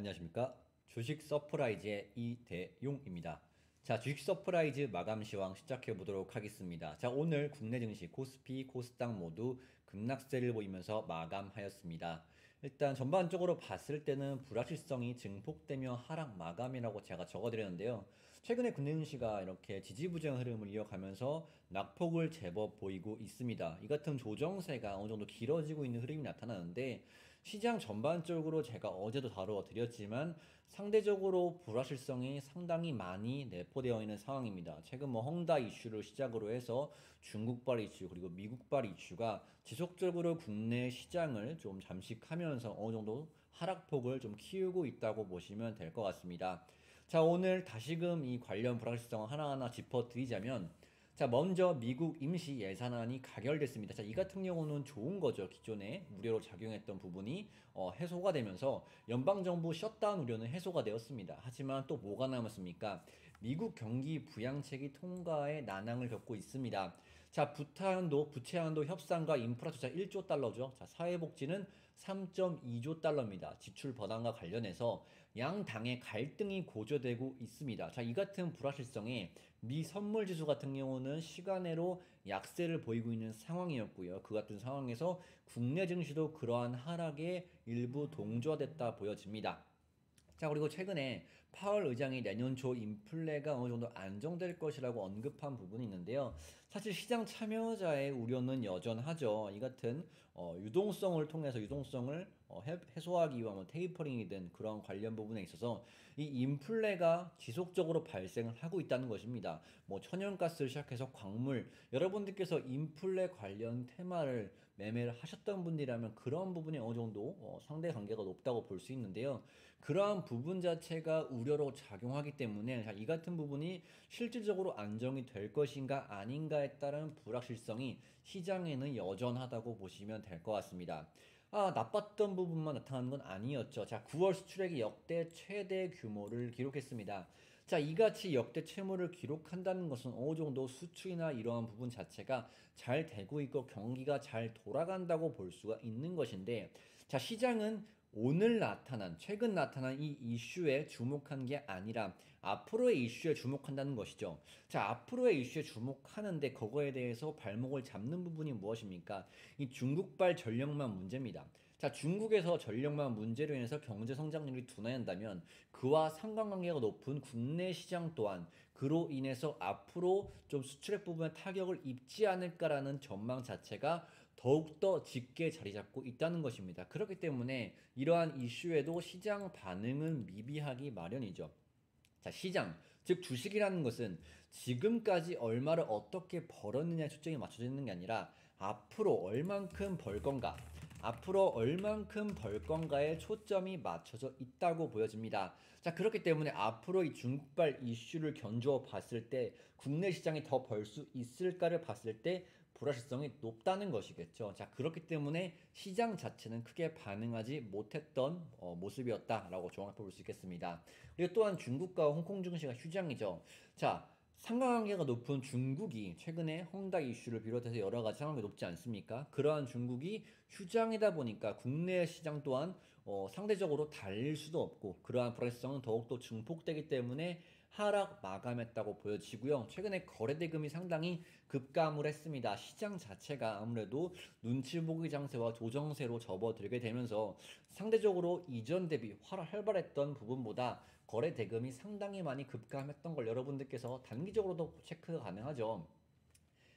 안녕하십니까. 주식 서프라이즈의 이대용입니다. 자, 주식 서프라이즈 마감 시황 시작해 보도록 하겠습니다. 자, 오늘 국내 증시 코스피, 코스닥 모두 급락세를 보이면서 마감하였습니다. 일단 전반적으로 봤을 때는 불확실성이 증폭되며 하락 마감이라고 제가 적어드렸는데요. 최근에 국내 증시가 이렇게 지지부정 흐름을 이어가면서 낙폭을 제법 보이고 있습니다. 이 같은 조정세가 어느 정도 길어지고 있는 흐름이 나타나는데 시장 전반적으로 제가 어제도 다루어 드렸지만 상대적으로 불확실성이 상당히 많이 내포되어 있는 상황입니다. 최근 헝다 이슈를 시작으로 해서 중국발 이슈 그리고 미국발 이슈가 지속적으로 국내 시장을 좀 잠식하면서 어느 정도 하락폭을 좀 키우고 있다고 보시면 될 것 같습니다. 자, 오늘 다시금 이 관련 불확실성 하나하나 짚어드리자면, 자, 먼저 미국 임시 예산안이 가결됐습니다. 자, 이 같은 경우는 좋은 거죠. 기존에 우려로 작용했던 부분이 해소가 되면서 연방정부 셧다운 우려는 해소가 되었습니다. 하지만 또 뭐가 남았습니까? 미국 경기 부양책이 통과에 난항을 겪고 있습니다. 자, 부채한도 협상과 인프라 투자 1조 달러죠. 자, 사회복지는 3.2조 달러입니다. 지출 버당과 관련해서 양 당의 갈등이 고조되고 있습니다. 자, 이 같은 불확실성에 미 선물 지수 같은 경우는 시간외로 약세를 보이고 있는 상황이었고요. 그 같은 상황에서 국내 증시도 그러한 하락에 일부 동조됐다 보여집니다. 자, 그리고 최근에 파월 의장이 내년 초 인플레가 어느 정도 안정될 것이라고 언급한 부분이 있는데요. 사실 시장 참여자의 우려는 여전하죠. 이 같은 유동성을 통해서 유동성을 해소하기 위한 테이퍼링이든 그런 관련 부분에 있어서 이 인플레가 지속적으로 발생을 하고 있다는 것입니다. 뭐 천연가스를 시작해서 광물, 여러분들께서 인플레 관련 테마를 매매를 하셨던 분들이라면 그런 부분이 어느 정도 상대 관계가 높다고 볼 수 있는데요. 그러한 부분 자체가 우려로 작용하기 때문에 이 같은 부분이 실질적으로 안정이 될 것인가 아닌가에 따른 불확실성이 시장에는 여전하다고 보시면 될 것 같습니다. 나빴던 부분만 나타나는 건 아니었죠. 자, 9월 수출액이 역대 최대 규모를 기록했습니다. 자, 이같이 역대 채무를 기록한다는 것은 어느 정도 수출이나 이러한 부분 자체가 잘 되고 있고 경기가 잘 돌아간다고 볼 수가 있는 것인데, 자, 시장은 최근 나타난 이 이슈에 주목한 게 아니라 앞으로의 이슈에 주목한다는 것이죠. 자, 앞으로의 이슈에 주목하는데 그거에 대해서 발목을 잡는 부분이 무엇입니까? 이 중국발 전력만 문제입니다. 자, 중국에서 전력만 문제로 인해서 경제 성장률이 둔화한다면 그와 상관관계가 높은 국내 시장 또한 그로 인해서 앞으로 좀 수출액 부분에 타격을 입지 않을까라는 전망 자체가 더욱더 짙게 자리 잡고 있다는 것입니다. 그렇기 때문에 이러한 이슈에도 시장 반응은 미비하기 마련이죠. 자, 시장, 즉 주식이라는 것은 지금까지 얼마를 어떻게 벌었느냐에 초점이 맞춰져 있는 게 아니라 앞으로 얼만큼 벌 건가, 앞으로 얼만큼 벌 건가에 초점이 맞춰져 있다고 보여집니다. 자, 그렇기 때문에 앞으로 이 중국발 이슈를 견주어 봤을 때 국내 시장이 더 벌 수 있을까를 봤을 때 불확실성이 높다는 것이겠죠. 자, 그렇기 때문에 시장 자체는 크게 반응하지 못했던 모습이었다라고 종합해 볼 수 있겠습니다. 그리고 또한 중국과 홍콩 증시가 휴장이죠. 자, 상관관계가 높은 중국이 최근에 헝다 이슈를 비롯해서 여러 가지 상황이 높지 않습니까? 그러한 중국이 휴장이다 보니까 국내 시장 또한 상대적으로 달릴 수도 없고 그러한 불확실성은 더욱더 증폭되기 때문에 하락 마감했다고 보여지고요. 최근에 거래대금이 상당히 급감을 했습니다. 시장 자체가 아무래도 눈치 보기 장세와 조정세로 접어들게 되면서 상대적으로 이전 대비 활발했던 부분보다 거래대금이 상당히 많이 급감했던 걸 여러분들께서 단기적으로도 체크가 가능하죠.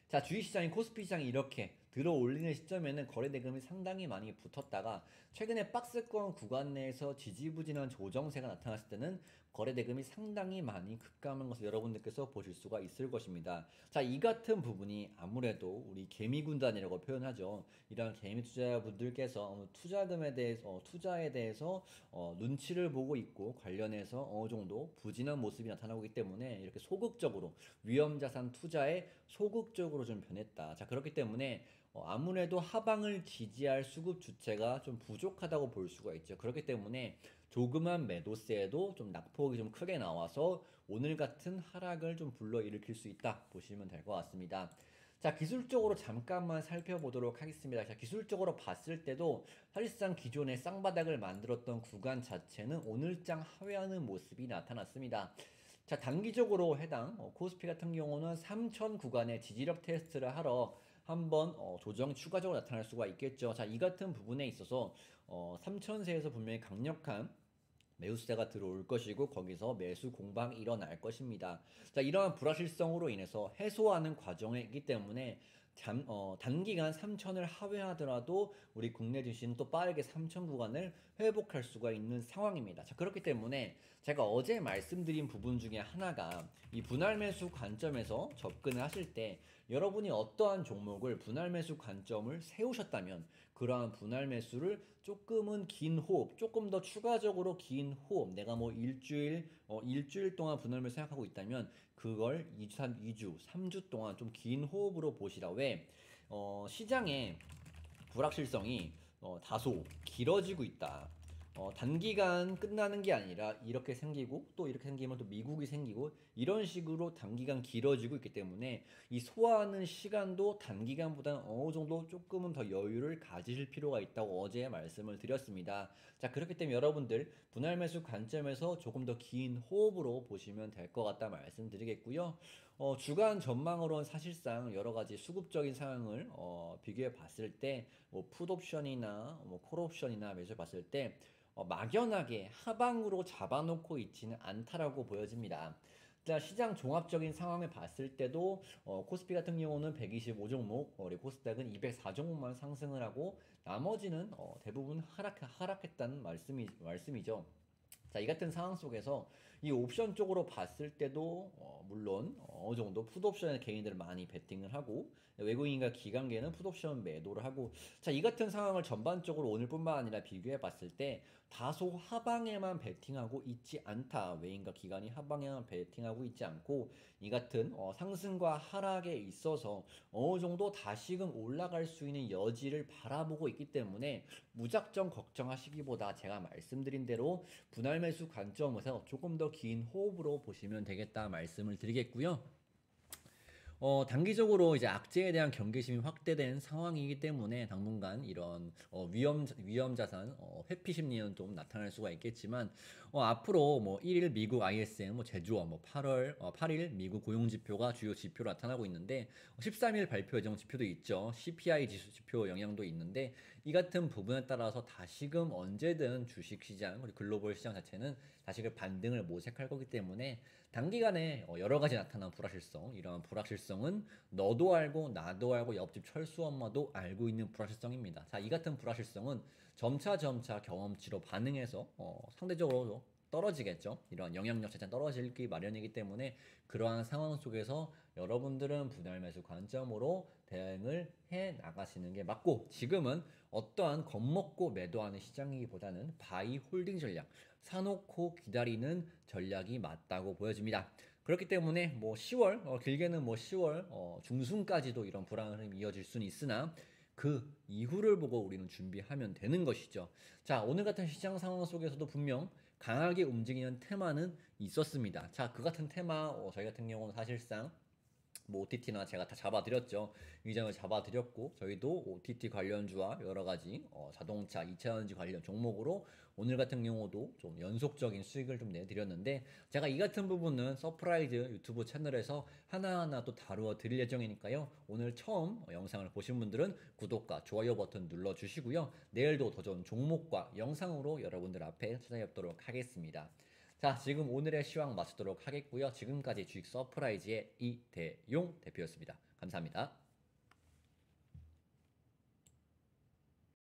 자, 주식시장이 코스피 시장이 이렇게 들어 올리는 시점에는 거래대금이 상당히 많이 붙었다가 최근에 박스권 구간 내에서 지지부진한 조정세가 나타났을 때는 거래대금이 상당히 많이 급감한 것을 여러분들께서 보실 수가 있을 것입니다. 자, 이 같은 부분이 아무래도 우리 개미군단이라고 표현하죠. 이런 개미 투자자분들께서 투자금에 대해서 투자에 대해서 눈치를 보고 있고 관련해서 어느 정도 부진한 모습이 나타나고 있기 때문에 이렇게 소극적으로 위험자산 투자에 소극적으로 좀 변했다. 자, 그렇기 때문에 아무래도 하방을 지지할 수급 주체가 좀 부족하다고 볼 수가 있죠. 그렇기 때문에 조그만 매도세에도 좀 낙폭이 좀 크게 나와서 오늘 같은 하락을 좀 불러일으킬 수 있다 보시면 될 것 같습니다. 자, 기술적으로 잠깐만 살펴보도록 하겠습니다. 자, 기술적으로 봤을 때도 사실상 기존의 쌍바닥을 만들었던 구간 자체는 오늘장 하회하는 모습이 나타났습니다. 자, 단기적으로 해당 코스피 같은 경우는 3000 구간의 지지력 테스트를 하러 한번 조정이 추가적으로 나타날 수가 있겠죠. 자, 이 같은 부분에 있어서 3000세에서 분명히 강력한 매수세가 들어올 것이고 거기서 매수 공방이 일어날 것입니다. 자, 이러한 불확실성으로 인해서 해소하는 과정이기 때문에 단기간 3천을 하회하더라도 우리 국내 주식은 또 빠르게 3천 구간을 회복할 수가 있는 상황입니다. 자, 그렇기 때문에 제가 어제 말씀드린 부분 중에 하나가 이 분할 매수 관점에서 접근을 하실 때 여러분이 어떠한 종목을 분할 매수 관점을 세우셨다면 그러한 분할 매수를 조금은 긴 호흡, 조금 더 추가적으로 긴 호흡, 내가 뭐 일주일 동안 분할 매수 생각하고 있다면 그걸 2주, 3주 동안 좀 긴 호흡으로 보시라. 왜? 시장의 불확실성이 다소 길어지고 있다. 단기간 끝나는 게 아니라 이렇게 생기고 또 이렇게 생기면 또 미국이 생기고 이런 식으로 단기간 길어지고 있기 때문에 이 소화하는 시간도 단기간보다는 어느 정도 조금은 더 여유를 가지실 필요가 있다고 어제 말씀을 드렸습니다. 자, 그렇기 때문에 여러분들 분할 매수 관점에서 조금 더 긴 호흡으로 보시면 될 것 같다 말씀드리겠고요. 주간 전망으로는 사실상 여러 가지 수급적인 상황을 비교해 봤을 때 뭐 풋옵션이나 뭐 콜옵션이나 매수해 봤을 때 막연하게 하방으로 잡아놓고 있지는 않다라고 보여집니다. 자, 시장 종합적인 상황을 봤을 때도 코스피 같은 경우는 125종목, 우리 코스닥은 204종목만 상승을 하고 나머지는 대부분 하락했다는 말씀이죠. 자, 이 같은 상황 속에서 이 옵션 쪽으로 봤을 때도 물론 어느 정도 풋옵션에 개인들을 많이 베팅을 하고 외국인과 기관계는 풋옵션 매도를 하고 자, 이 같은 상황을 전반적으로 오늘뿐만 아니라 비교해 봤을 때 다소 하방에만 베팅하고 있지 않다. 외인과 기관이 하방에만 베팅하고 있지 않고 이 같은 상승과 하락에 있어서 어느 정도 다시금 올라갈 수 있는 여지를 바라보고 있기 때문에 무작정 걱정하시기보다 제가 말씀드린 대로 분할 매수 관점에서 조금 더 긴 호흡으로 보시면 되겠다 말씀을 드리겠고요. 단기적으로 이제 악재에 대한 경계심이 확대된 상황이기 때문에 당분간 이런 위험 자산 회피 심리는 좀 나타날 수가 있겠지만 앞으로 뭐 1일 미국 ISM 뭐 제조업 뭐 8일 미국 고용 지표가 주요 지표로 나타나고 있는데 13일 발표 예정 지표도 있죠. CPI 지표 영향도 있는데 이 같은 부분에 따라서 다시금 언제든 주식 시장 그리고 글로벌 시장 자체는 다시금 반등을 모색할 거기 때문에 단기간에 여러 가지 나타난 불확실성, 이러한 불확실성은 너도 알고 나도 알고 옆집 철수 엄마도 알고 있는 불확실성입니다. 자, 이 같은 불확실성은 점차 경험치로 반응해서 상대적으로 떨어지겠죠. 이런 영향력 자체는 떨어지기 마련이기 때문에 그러한 상황 속에서 여러분들은 분할 매수 관점으로 대응을 해 나가시는 게 맞고 지금은 어떠한 겁먹고 매도하는 시장이기보다는 바이 홀딩 전략, 사놓고 기다리는 전략이 맞다고 보여집니다. 그렇기 때문에 뭐 10월 길게는 뭐 10월 중순까지도 이런 불안한 흐름이 이어질 수는 있으나 그 이후를 보고 우리는 준비하면 되는 것이죠. 자, 오늘 같은 시장 상황 속에서도 분명 강하게 움직이는 테마는 있었습니다. 자, 그 같은 테마 저희 같은 경우는 사실상 뭐 OTT나 제가 다 잡아드렸죠. 위장을 잡아드렸고 저희도 OTT 관련주와 여러 가지 자동차, 2차전지 관련 종목으로 오늘 같은 경우도 좀 연속적인 수익을 좀 내드렸는데 제가 이 같은 부분은 서프라이즈 유튜브 채널에서 하나하나 또 다루어 드릴 예정이니까요. 오늘 처음 영상을 보신 분들은 구독과 좋아요 버튼 눌러주시고요. 내일도 더 좋은 종목과 영상으로 여러분들 앞에 찾아뵙도록 하겠습니다. 자, 지금 오늘의 시황 마치도록 하겠고요. 지금까지 주식 서프라이즈의 이대용 대표였습니다. 감사합니다.